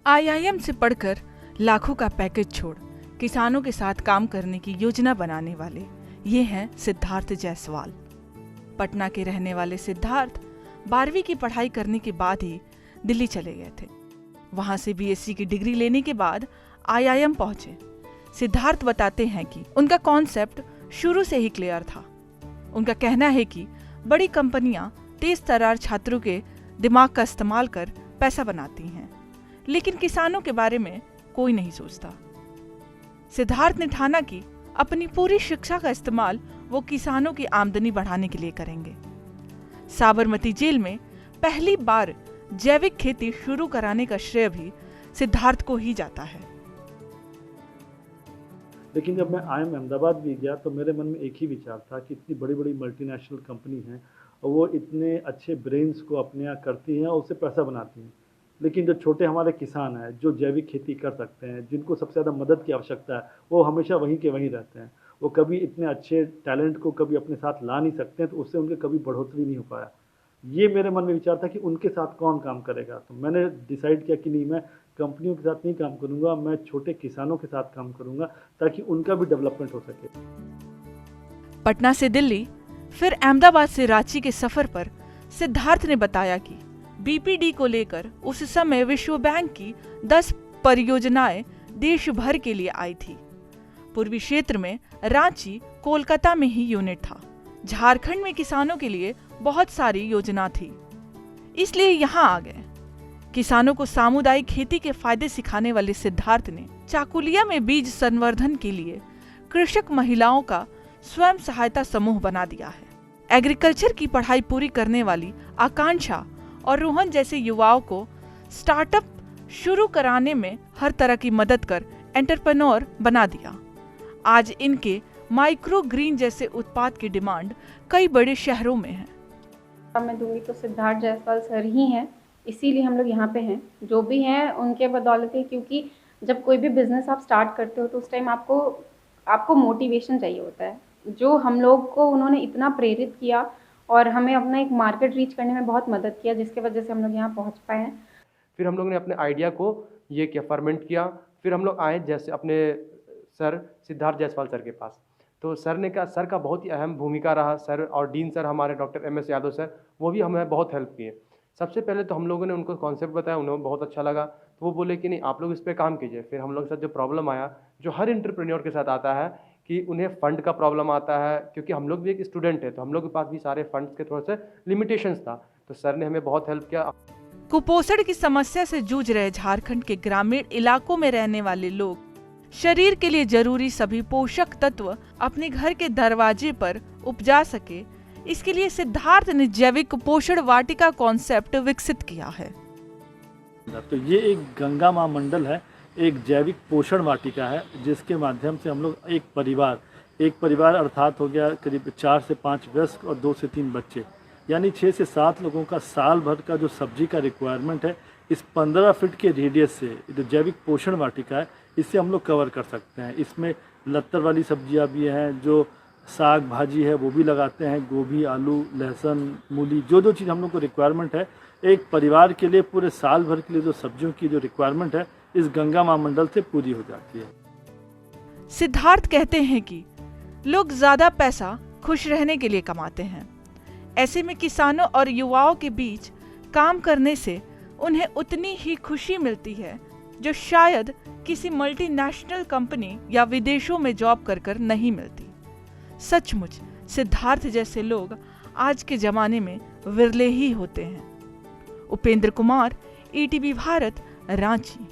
IIM से पढ़कर लाखों का पैकेज छोड़ किसानों के साथ काम करने की योजना बनाने वाले ये हैं सिद्धार्थ जायसवाल। पटना के रहने वाले सिद्धार्थ 12वीं की पढ़ाई करने के बाद ही दिल्ली चले गए थे। वहां से बीएससी की डिग्री लेने के बाद आईआईएम पहुंचे। सिद्धार्थ बताते हैं कि उनका कॉन्सेप्ट शुरू से ही क्लियर था। उनका कहना है कि बड़ी कंपनियां तेज तर्रार छात्रों के दिमाग का इस्तेमाल कर पैसा बनाती हैं, लेकिन किसानों के बारे में कोई नहीं सोचता। सिद्धार्थ ने ठाना कि अपनी पूरी शिक्षा का इस्तेमाल वो किसानों की आमदनी बढ़ाने के लिए करेंगे। साबरमती जेल में पहली बार जैविक खेती शुरू कराने का श्रेय भी सिद्धार्थ को ही जाता है। लेकिन जब मैं आईआईएम अहमदाबाद भी गया तो मेरे मन में एक ही विचार था कि इतनी बड़ी बड़ी मल्टीनेशनल कंपनी हैं और वो इतने अच्छे ब्रेन्स को अपने यहाँ करती हैं और उससे पैसा बनाती हैं, लेकिन जो छोटे हमारे किसान हैं जो जैविक खेती कर सकते हैं, जिनको सबसे ज़्यादा मदद की आवश्यकता है, वो हमेशा वहीं के वहीं रहते हैं। वो कभी इतने अच्छे टैलेंट को कभी अपने साथ ला नहीं सकते हैं, तो उससे उनके कभी बढ़ोतरी नहीं हो पाया। ये मेरे मन में विचार था कि उनके साथ कौन काम करेगा। तो मैंने डिसाइड किया कि नहीं, मैं कंपनियों के साथ नहीं काम करूंगा, मैं छोटे किसानों के साथ काम करूंगा ताकि उनका भी डेवलपमेंट हो सके। पटना से दिल्ली फिर अहमदाबाद से रांची के सफर पर सिद्धार्थ ने बताया कि बीपीडी को लेकर उस समय विश्व बैंक की 10 परियोजनाएं देश भर के लिए आई थी। पूर्वी क्षेत्र में रांची, कोलकाता में ही यूनिट था। झारखंड में किसानों के लिए बहुत सारी योजना थी, इसलिए यहाँ आ गए। किसानों को सामुदायिक खेती के फायदे सिखाने वाले सिद्धार्थ ने चाकुलिया में बीज संवर्धन के लिए कृषक महिलाओं का स्वयं सहायता समूह बना दिया है। एग्रीकल्चर की पढ़ाई पूरी करने वाली आकांक्षा और रोहन जैसे युवाओं को स्टार्टअप शुरू कराने में हर तरह की मदद कर एंटरप्रेन्योर बना दिया। आज इनके माइक्रो ग्रीन जैसे उत्पाद की डिमांड कई बड़े शहरों में है। मैं दूंगी तो सिद्धार्थ जायसवाल सर ही हैं, इसीलिए हम लोग यहाँ पे हैं। जो भी हैं उनके बदौलत है, क्योंकि जब कोई भी बिजनेस आप स्टार्ट करते हो तो उस टाइम आपको मोटिवेशन चाहिए होता है, जो हम लोग को उन्होंने इतना प्रेरित किया और हमें अपना एक मार्केट रीच करने में बहुत मदद किया, जिसके वजह से हम लोग यहाँ पहुँच पाए हैं। फिर हम लोग ने अपने आइडिया को ये किया, फर्मेंट किया। फिर हम लोग आए जैसे अपने सर सिद्धार्थ जायसवाल सर के पास, तो सर का बहुत ही अहम भूमिका रहा। सर और डीन सर हमारे डॉक्टर MS यादव सर, वो भी हमें बहुत हेल्प किए। सबसे पहले तो हम लोगों ने उनको कॉन्सेप्ट बताया, उन्हें बहुत अच्छा लगा, तो वो बोले कि नहीं आप लोग इस पे काम कीजिए। फिर हम लोग के साथ जो प्रॉब्लम आया, जो हर एंटरप्रेन्योर के साथ आता है कि उन्हें फंड का प्रॉब्लम आता है, क्योंकि हम लोग भी एक स्टूडेंट है तो हम लोग के पास भी सारे फंड्स के थोड़े से लिमिटेशंस था, तो सर ने हमें बहुत हेल्प किया। कुपोषण की समस्या से जूझ रहे झारखंड के ग्रामीण इलाकों में रहने वाले लोग शरीर के लिए जरूरी सभी पोषक तत्व अपने घर के दरवाजे पर उपजा सके, इसके लिए सिद्धार्थ ने जैविक कुपोषण वाटिका कॉन्सेप्ट विकसित किया है। तो ये एक गंगा माँ मंडल है, एक जैविक पोषण वाटिका है, जिसके माध्यम से हम लोग एक परिवार अर्थात हो गया करीब 4 से 5 वयस्क और 2 से 3 बच्चे, यानी 6 से 7 लोगों का साल भर का जो सब्जी का रिक्वायरमेंट है, इस 15 फीट के रेडियस से जो जैविक पोषण वाटिका है, इससे हम लोग कवर कर सकते हैं। इसमें लत्तर वाली सब्जियां भी हैं, जो साग भाजी है वो भी लगाते हैं, गोभी, आलू, लहसुन, मूली, जो चीज़ हम लोग को रिक्वायरमेंट है एक परिवार के लिए, पूरे साल भर के लिए जो सब्जियों की जो रिक्वायरमेंट है, इस गंगा माँ मंडल से पूरी हो जाती है। सिद्धार्थ कहते हैं कि लोग ज्यादा पैसा खुश रहने के लिए कमाते हैं। ऐसे में किसानों और युवाओं के बीच काम करने से उन्हें उतनी ही खुशी मिलती है जो शायद किसी मल्टीनेशनल कंपनी या विदेशों में जॉब कर नहीं मिलती। सचमुच सिद्धार्थ जैसे लोग आज के जमाने में विरले ही होते हैं। उपेंद्र कुमार, ETV भारत, रांची।